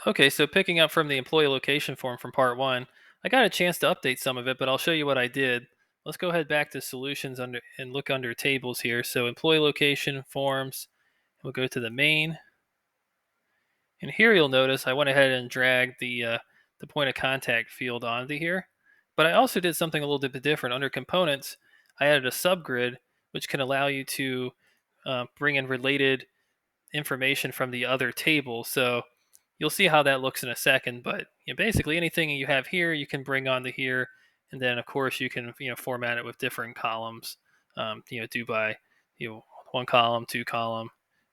Okay, so picking up from the employee location form from part one, I got a chance to update some of it, but I'll show you what I did. Let's go ahead back to solutions under and look under tables here. So employee location forms, we'll go to the main, and here you'll notice I went ahead and dragged the point of contact field onto here. But I also did something a little bit different. Under components, I added a subgrid, which can allow you to bring in related information from the other table. So you'll see how that looks in a second. But basically, anything you have here, you can bring onto here, and then of course you can format it with different columns. Do by one column, two column,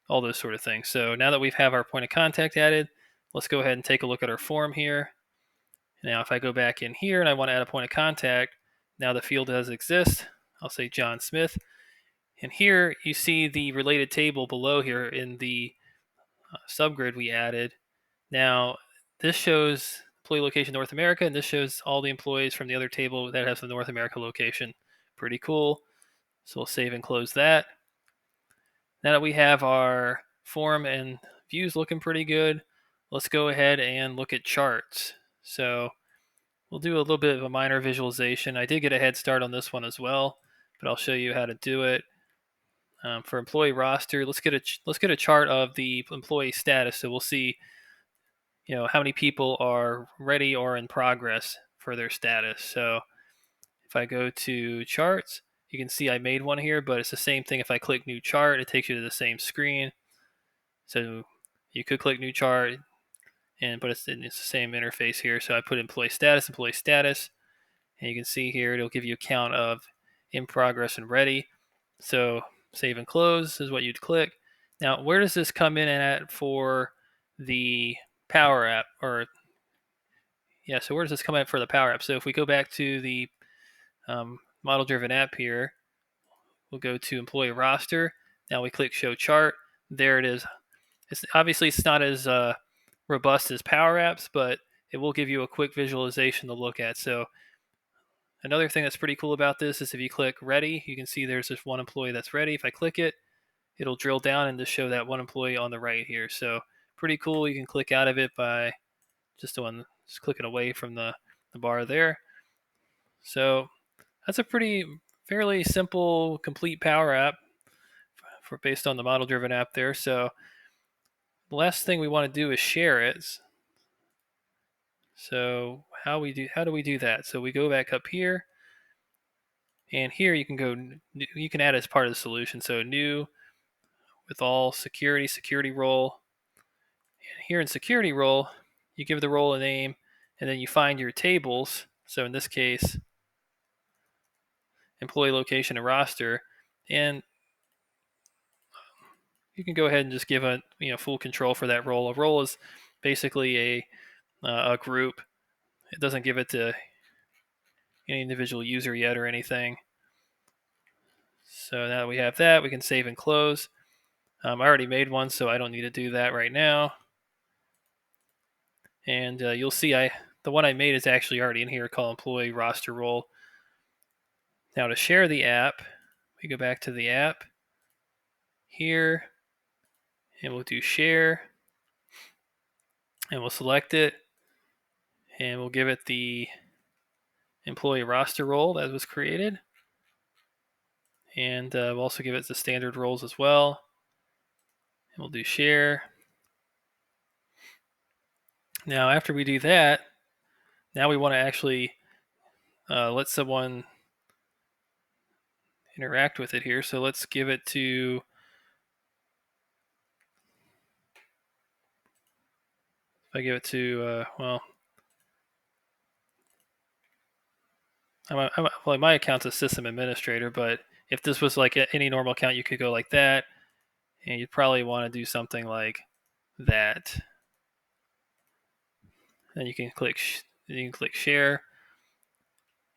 all those sort of things. So now that we have our point of contact added, let's go ahead and take a look at our form here. Now, if I go back in here and I want to add a point of contact, now the field does exist. I'll say John Smith. And here you see the related table below here in the subgrid we added. Now, this shows employee location North America, and this shows all the employees from the other table that has the North America location. Pretty cool. So we'll save and close that. Now that we have our form and views looking pretty good, let's go ahead and look at charts. So we'll do a little bit of a minor visualization. I did get a head start on this one as well, but I'll show you how to do it. For employee roster, let's get a chart of the employee status. So we'll see, how many people are ready or in progress for their status. So if I go to charts, you can see I made one here, but it's the same thing. If I click new chart, it takes you to the same screen. So you could click new chart, but it's the same interface here. So I put employee status, and you can see here it'll give you a count of in progress and ready. So save and close is what you'd click. Now, where does this come in at for the Power App? So where does this come in for the Power App? So if we go back to the model-driven app here, we'll go to employee roster. Now we click show chart. There it is. It's not as robust as Power Apps, but it will give you a quick visualization to look at. So another thing that's pretty cool about this is if you click ready, you can see there's this one employee that's ready. If I click it, it'll drill down and just show that one employee on the right here. So pretty cool. You can click out of it by just clicking away from the bar there. So that's a fairly simple, complete Power App based on the model-driven app there. So the last thing we want to do is share it. So how do we do that? So we go back up here, and here you can add as part of the solution. So new with all security role. And here in security role, you give the role a name, and then you find your tables. So in this case, employee location and roster, and you can go ahead and just give a full control for that role. A role is basically a group. It doesn't give it to any individual user yet or anything. So now that we have that, we can save and close. I already made one, so I don't need to do that right now. And you'll see the one I made is actually already in here called employee roster role. Now to share the app, we go back to the app here, and we'll do share, and we'll select it, and we'll give it the employee roster role that was created. And we'll also give it the standard roles as well. And we'll do share. Now, after we do that, now we want to actually let someone interact with it here. So let's give it to, if I give it to, my account's a system administrator, but if this was like any normal account, you could go like that, and you'd probably want to do something like that. Then you can click share,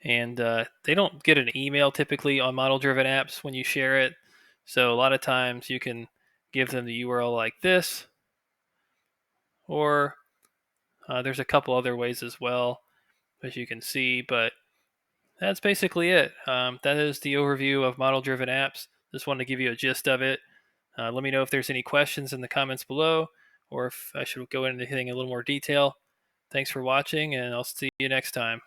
and they don't get an email typically on model-driven apps when you share it. So a lot of times you can give them the URL like this, or there's a couple other ways as well, as you can see, but that's basically it. That is the overview of model-driven apps. Just wanted to give you a gist of it. Let me know if there's any questions in the comments below, or if I should go into anything in a little more detail. Thanks for watching, and I'll see you next time.